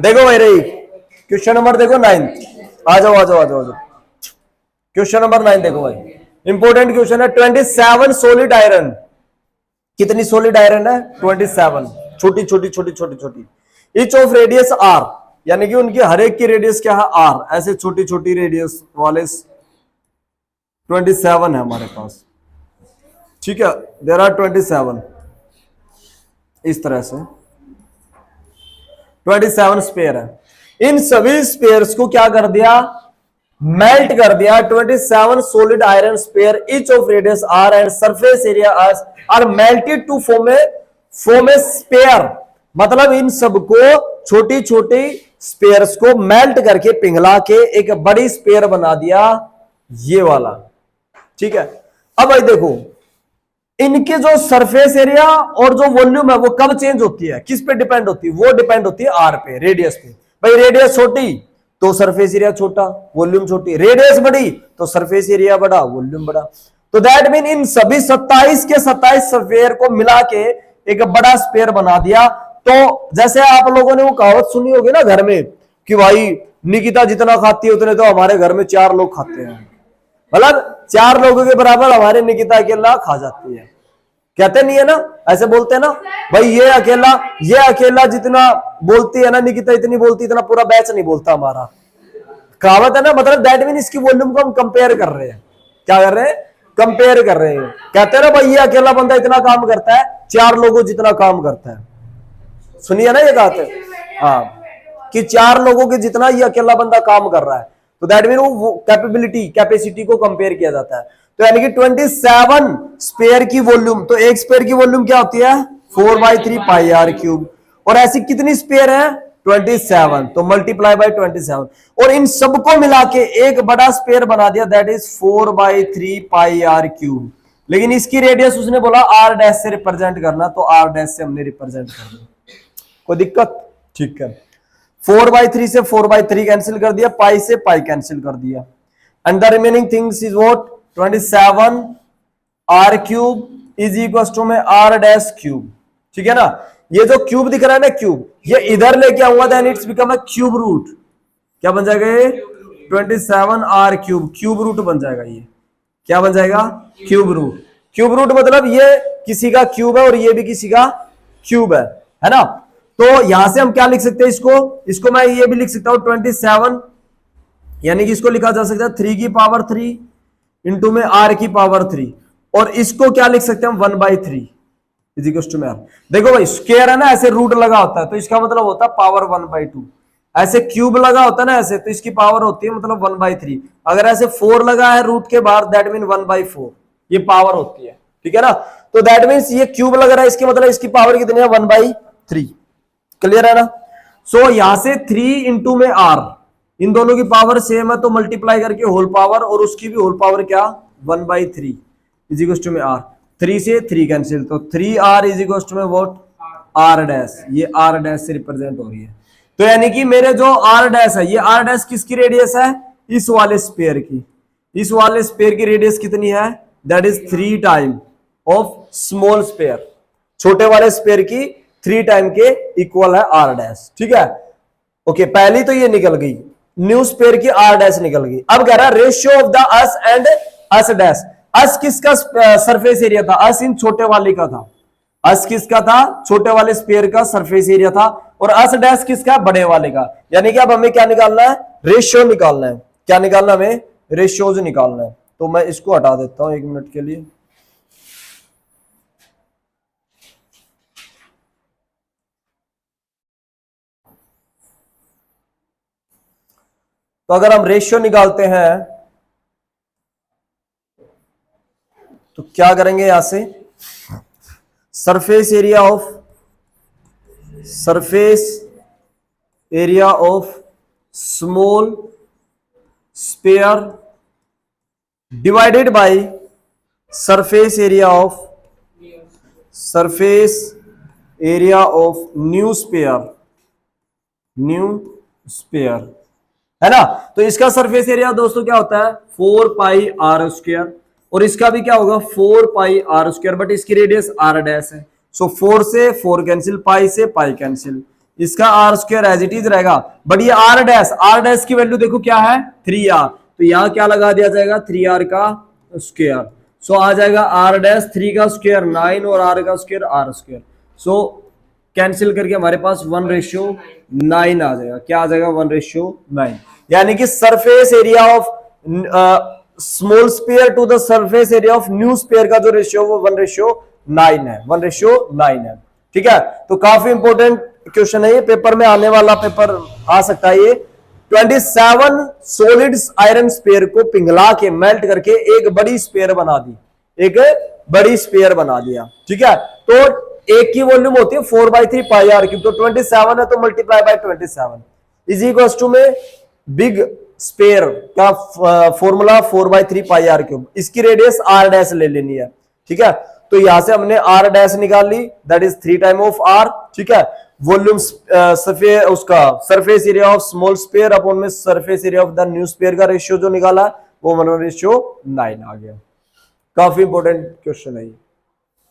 देखो भाई रही क्वेश्चन नंबर देखो 9। आ जाओ आ जाओ आ जाओ आ जाओ। क्वेश्चन नंबर 9 देखो भाई, इंपॉर्टेंट क्वेश्चन है। 27 सॉलिड आयरन, कितनी सॉलिड आयरन है? 27, छोटी छोटी छोटी छोटी छोटी। ईच ऑफ रेडियस आर, यानी कि उनकी हर एक की रेडियस क्या है? आर। ऐसे छोटी छोटी रेडियस वाले 27 है हमारे पास, ठीक है। देयर आर 27, इस तरह से 27 स्पेयर है। इन सभी स्पेयर्स को क्या कर दिया? मेल्ट कर दिया। 27 solid iron sphere each of radius R and surface area R melted to form a sphere. मतलब इन सबको छोटी छोटी स्पेयर्स को मेल्ट करके पिघला के एक बड़ी स्पेयर बना दिया, ये वाला, ठीक है। अब भाई देखो, इनके जो सरफेस एरिया और जो वॉल्यूम है वो कब चेंज होती है? किस पे डिपेंड होती है? वो डिपेंड होती है आर पे, रेडियस पे। भाई रेडियस छोटी तो सरफेस एरिया छोटा, वॉल्यूम छोटी। रेडियस बड़ी तो सरफेस एरिया बड़ा, वॉल्यूम बड़ा। तो दैट मीन इन सभी 27 के 27 स्फीयर को मिला के एक बड़ा स्फीयर बना दिया। तो जैसे आप लोगों ने वो कहावत सुनी होगी ना घर में कि भाई निकिता जितना खाती है उतने तो हमारे घर में 4 लोग खाते हैं। मतलब 4 लोगों के बराबर हमारे निकिता अकेला खा जाती है। कहते नहीं है ना, ऐसे बोलते हैं ना भाई, ये अकेला जितना बोलती है ना निकिता, इतनी बोलती, इतना पूरा बैच नहीं बोलता हमारा। कहावत है ना, मतलब दैट मीन इसकी वॉल्यूम को हम कंपेयर कर रहे हैं। क्या कर रहे हैं? कंपेयर कर रहे हैं। कहते हैं ना भाई ये अकेला बंदा इतना काम करता है, 4 लोगों जितना काम करता है। सुनिए ना ये कहते हैं, हाँ, कि 4 लोगों के जितना ये अकेला बंदा काम कर रहा है। तो दैट मीन वो कैपेसिटी को कंपेयर किया जाता है। तो यानी कि 27 स्पेयर की वॉल्यूम, तो एक स्पेयर की वॉल्यूम क्या होती है? 4/3 पाई आर क्यूब। और ऐसी कितनी स्पेयर है? 27, तो मल्टीप्लाई बाय 27। और इन सबको मिला के एक बड़ा स्पेयर बना दिया, that is 4/3 pi R cube. लेकिन इसकी रेडियस उसने बोला आर डैश से रिप्रेजेंट करना, तो आर डैश से हमने रिप्रेजेंट कर दिया। कोई दिक्कत? ठीक है। 4/3 से 4/3 कैंसिल कर दिया, पाई से पाई कैंसिल कर दिया, and the remaining things is what? 27 R cube is equal to में आर डैश क्यूब, ठीक है ना। ये जो क्यूब दिख रहा है ना, क्यूब, ये इधर लेके आऊंगा, then it's become a cube root. क्या बन जाएगा ये? 27 आर क्यूब, क्यूब रूट बन जाएगा। ये क्या बन जाएगा? Cube root. क्यूब रूट मतलब ये किसी का क्यूब है और ये भी किसी का क्यूब है ना। तो यहां से हम क्या लिख सकते हैं? इसको मैं ये भी लिख सकता हूं 27, यानी कि इसको लिखा जा सकता है 3 की पावर 3 इंटू में r की पावर 3। और इसको क्या लिख सकते हैं हम? 1/3 इज इक्वल टू में r। देखो भाई स्क्वायर है ना, ऐसे रूट लगा होता है तो इसका मतलब होता है पावर 1/2। ऐसे क्यूब लगा होता है ना ऐसे, तो इसकी पावर होती है मतलब 1/3। अगर ऐसे 4 लगा है रूट के बाहर, दैट मीन 1/4 ये पावर होती है, ठीक है ना। तो दैट मीन ये क्यूब लग रहा है, इसके मतलब इसकी पावर कितनी है? 1/3। क्लियर है ना। सो यहां से 3 इंटू में r, इन दोनों की पावर सेम है तो मल्टीप्लाई करके होल पावर, और उसकी भी होल पावर क्या? 1/3 इज इक्वल टू में r। 3 से 3 कैंसिल, तो 3r इज इक्वल टू में व्हाट? r dash. ये r डैश से रिप्रेजेंट हो रही है। तो यानी कि मेरे जो r डैश है, ये r डैश किसकी रेडियस है? इस वाले स्पेयर की। इस वाले स्पेयर की रेडियस कितनी है? That is 3 time of small sphere. छोटे वाले स्पेयर की 3 टाइम के इक्वल है r डैश, ठीक है। ओके, पहली तो ये निकल गई, न्यू स्पेयर की r डैश निकल गई। अब कह रहा है ratio of the S and S dash. S किसका सरफेस एरिया था? अस इन छोटे वाले का था। अस किसका था? छोटे वाले स्पेयर का सरफेस एरिया था। और अस डैश किसका? बड़े वाले का। यानी कि अब हमें क्या निकालना है? रेशियो निकालना है। क्या निकालना है हमें? रेशियोज निकालना है। तो मैं इसको हटा देता हूं 1 मिनट के लिए। तो अगर हम रेशियो निकालते हैं तो क्या करेंगे? यहां से surface area of small sphere divided by surface area of new sphere, है ना। तो इसका सरफेस एरिया दोस्तों क्या होता है? 4πr²। और इसका भी क्या होगा? 4πr², बट इसकी रेडियस r डैश है। सो 4 से 4 कैंसिल, पाई से पाई कैंसिल, इसका R square as it is रहेगा, बट ये आर डैश की वैल्यू देखो क्या है 3r, तो यहां क्या लगा दिया जाएगा 3r का स्क्वायर, सो आ जाएगा आर डैश 3 का स्क्वायर 9 और r का स्क्वायर r स्क्वायर, सो कैंसिल करके हमारे पास 1:9 आ जाएगा, क्या आ जाएगा 1:9, यानी कि surface area of small sphere to the surface area of new sphere का जो रेशियो वो 1:9 है, 1:9 है। ठीक है, तो काफी इंपॉर्टेंट क्वेश्चन है ये, पेपर में आने वाला पेपर आ सकता है ये। 27 सॉलिड्स आयरन स्फीयर को पिघला के मेल्ट करके एक बड़ी स्फीयर बना दी, एक बड़ी स्फीयर बना दिया। ठीक है, तो एक की वॉल्यूम होती है 4/3 पाई आर क्यूब, तो 27 है तो multiply by 27 is equal to में बिग स्फीयर का फॉर्मूला 4/3 पाई आर क्यूब, इसकी रेडियस आर डैश ले लेनी है। ठीक है, तो यहां से हमने आर डैश निकाल ली, that is 3 time of R. ठीक है, वॉल्यूम उसका surface area of small sphere upon में surface area of the new sphere का रेशियो जो निकाला वो 1:9 आ गया। काफी इंपॉर्टेंट क्वेश्चन है ये।